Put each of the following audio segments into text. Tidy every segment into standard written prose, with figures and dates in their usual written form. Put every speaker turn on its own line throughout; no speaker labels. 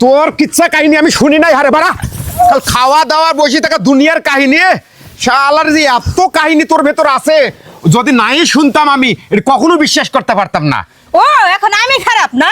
তোর কিচ্ছা কাহিনী আমি শুনি নাই হারে বাড়া। কাল খাওয়া দাওয়া বসে থাকা দুনিয়ার কাহিনী, শালার যে এত কাহিনী তোর ভেতর আছে, যদি নাই শুনতাম আমি এটা কখনো বিশ্বাস করতে পারতাম না।
ও এখন আমি খারাপ না?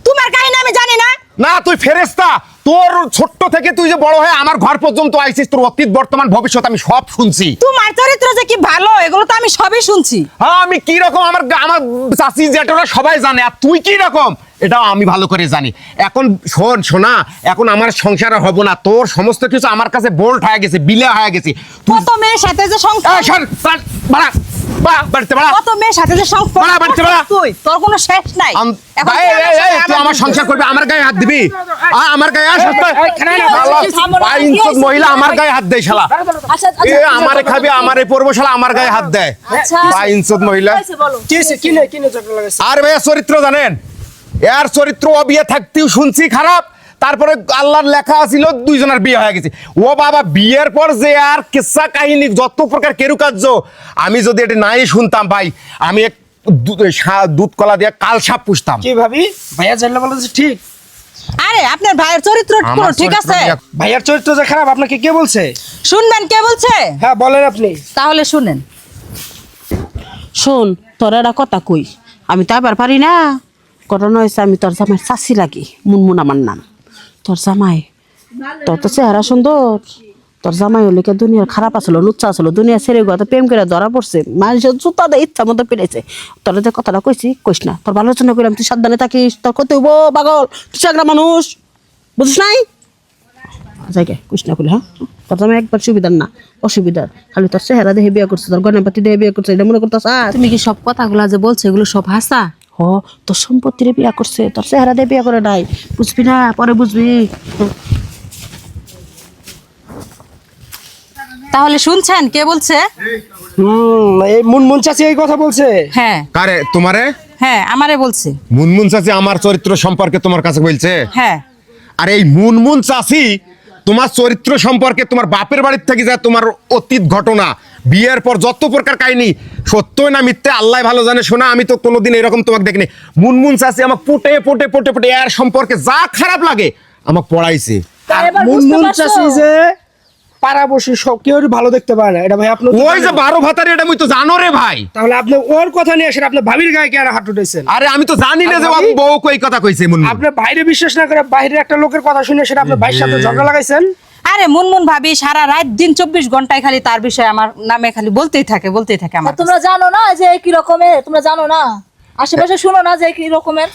তোমার কাহিনী আমি জানি না?
না তুই ফেরেশতা, তোর ছোট্ট থেকে তুই যে বড় হয়ে আমার ঘর পর্যন্ত আইছিস, তোর অতীত বর্তমান ভবিষ্যৎ আমি সব শুনছি।
তোমার চরিত্র যে কি ভালো এগুলো তো আমি সবই শুনছি।
হ্যাঁ আমি কি রকম আমার আমার চাচি জেঠরা সবাই জানে, আর তুই কি রকম এটাও আমি ভালো করে জানি। এখন শোন শোনা, এখন আমার সংসার হব না, তোর সমস্ত কিছু আমার কাছে বোল্ট হয়ে গেছে, বিলে হয়ে গেছে। তুই
কত মেয়ের সাথে যে সংসার,
বাড়িতে বাড়া,
কত মেয়ের সাথে যে সংসার,
বাড়া, বাড়িতে বাড়া।
তুই তোর কোনো শেষ নাই। এখন
তুই আমার সংসার করবি, আমার গায়ে হাত দিবি? আমার গায়ে মহিলা আমার গায়ে হাত দেয় শালা, আমারে খাবি আমারে পড়বো শালা, আমার গায়ে হাত দেয় ইনসদ মহিলা। আর ভাইয়া চরিত্র জানেন, এর চরিত্র অবিয়ে থাকতেও শুনছি খারাপ, তারপরে আল্লাহর লেখা ছিল দুইজনের বিয়ে হয়ে গেছে। ও বাবা বিয়ের পর যে আর কিসা কাহিনী যত প্রকার কেরুকার্য, আমি যদি এটা নাই শুনতাম ভাই, আমি এক দুধ কলা দিয়ে কাল সাপ পুষতাম।
কি ভাবি ভাইয়া জানলে বলেছে ঠিক?
আরে আপনার ভাইয়ের চরিত্র পুরো ঠিক আছে?
ভাইয়ার চরিত্র যে খারাপ আপনাকে কে বলছে?
শুনবেন কে বলছে?
হ্যাঁ বলেন আপনি।
তাহলে শুনেন।
শোন, তোর একটা কথা কই, আমি তো আবার পারি না। ঘটনা হয়েছে, আমি তোর জামাই চাষি লাগি, মুনমুন আমার নাম। তোর জামাই, তোর তো চেহারা সুন্দর, তোর জামাই হলে কে দুনিয়ার খারাপ আসলো, লুচ্চা আসলো, দুনিয়া ছেড়ে গিয়ে প্রেম করে ধরা পড়ছে, মানুষের জুতা দিয়ে ইচ্ছা মতো পেরেছে। তোর যে কথাটা কইছি কইস না, তোর আলোচনা করলাম, তুই সাবধানে থাকিস, তোর কত হইব পাগল, তুই একটা মানুষ, বুঝিস নাই? জায়গায় কইস না বলে, হ্যাঁ তোর জামাই একবার সুবিধার না অসুবিধার, খালি তোর চেহারা দেখে বিয়ে করছে, তোর গয়নাপাতি দেখে বিয়ে করছে, এটা মনে করতেছ?
তুমি কি সব কথাগুলা যে বলছো এগুলো সব হাসা?
হ, তোর সম্পত্তির বিয়া করছে, তোর চেহারা দিয়ে বিয়া করে নাই, বুঝবি না, পরে বুঝবি।
তাহলে শুনছেন কে বলছে?
এই মুনমুন চাচি এই কথা বলছে?
হ্যাঁ
কারে তোমারে?
হ্যাঁ আমারে বলছে।
মুনমুন চাচি আমার চরিত্র সম্পর্কে তোমার কাছে বলছে?
হ্যাঁ।
আর এই মুনমুন চাচি তোমার চরিত্র সম্পর্কে, তোমার বাপের বাড়ির থেকে যা তোমার অতীত ঘটনা, বিয়ের পর যত প্রকার কাহিনী, সত্যই না মিথ্যে আল্লাহ ভালো জানে। শোনা, আমি তো কোনোদিন এরকম তোমাকে দেখিনি। মুনমুন চাচি আমাকে পটে পটে পটে পটে এর সম্পর্কে যা খারাপ লাগে আমাকে পড়াইছে।
মুনমুন চাচি যে পাড়াবসী সব কেউ ভালো দেখতে পারে না, এটা ভাই আপনি
ওই যে 12 ভাতারি, এটা আমি তো জানো রে ভাই।
তাহলে আপনি ওর কথা নিয়ে আসেন, আপনি ভাবির গায়ে কেন হাত উঠেছেন?
আরে আমি তো জানি না যে বউ কই কথা কইছে। মুনমুন
আপনি বাইরে বিশ্বাস না করে বাইরের একটা লোকের কথা শুনে সেটা আপনি ভাইয়ের সাথে ঝগড়া লাগাইছেন।
আরে মুনমুন ভাবি সারা রাত দিন 24 ঘন্টায় খালি তার বিষয়ে আমার নামে খালি বলতেই থাকে আমার।
তোমরা জানো না যে কি রকমের? তোমরা জানো না, আশেপাশে শুনো না যে কি রকমের?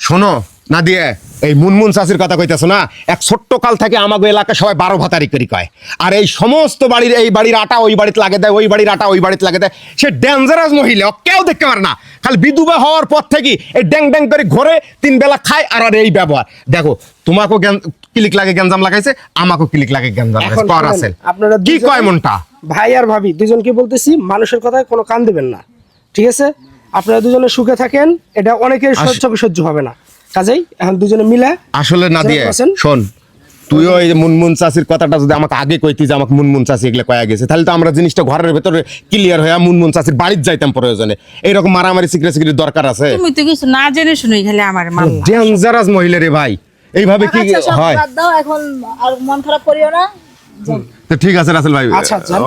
শোনো না দিয়ে, এই মুনমুন চাচির কথা কইতেছো না, এক ছোট্ট কাল থেকে আমাগো এলাকায় সবাই 12 ভাতারি করি কয়। আর এই সমস্ত বাড়ির, এই বাড়ির আটা ওই বাড়িতে লাগে দেয়, ওই বাড়ির আটা ওই বাড়িতে লাগে দেয়। সে ডেঞ্জারাস মহিলা, কেউ দেখতে পারে না। খালি বিধবা হওয়ার পর থেকে এই ড্যাং ড্যাং করে ঘরে 3 বেলা খায়, আর এই ব্যবহার দেখো। তোমাকেও ক্লিক লাগে গ্যাঞ্জাম লাগাইছে, আমাকেও ক্লিক লাগে গ্যাঞ্জাম লাগাইছে। কর আছে
আপনারা
কি কয় মনটা?
ভাই আর ভাবি দুজনকে বলতেছি, মানুষের কথায় কোনো কান দিবেন না, ঠিক আছে? আপনারা দুজনে সুখে থাকেন, এটা অনেকের সহ্য হবে না। কাজেই এখন দুজনে মিলে
আসলে না দিয়ে শোন, তুইও এই যে মুনমুন চাচির কথাটা যদি আমাকে আগে কইতি যে আমাকে মুনমুন চাচি এগুলো কয়া গেছে, তাহলে তো আমরা জিনিসটা ঘরের ভেতরে ক্লিয়ার হয়ে মুনমুন চাচির বাড়ির যাইতাম প্রয়োজনে। এইরকম মারামারি সিক্রেট দরকার আছে?
তুমি তো কিছু না জেনে শুনেই খালি আমার মারলা।
ডেঞ্জারাস মহিলা রে ভাই, এইভাবে কি
আচ্ছা, সব
হয়?
বাদ দাও, এখন আর মন খারাপ করিও না।
তো ঠিক আছে রাসেল ভাই।
আচ্ছা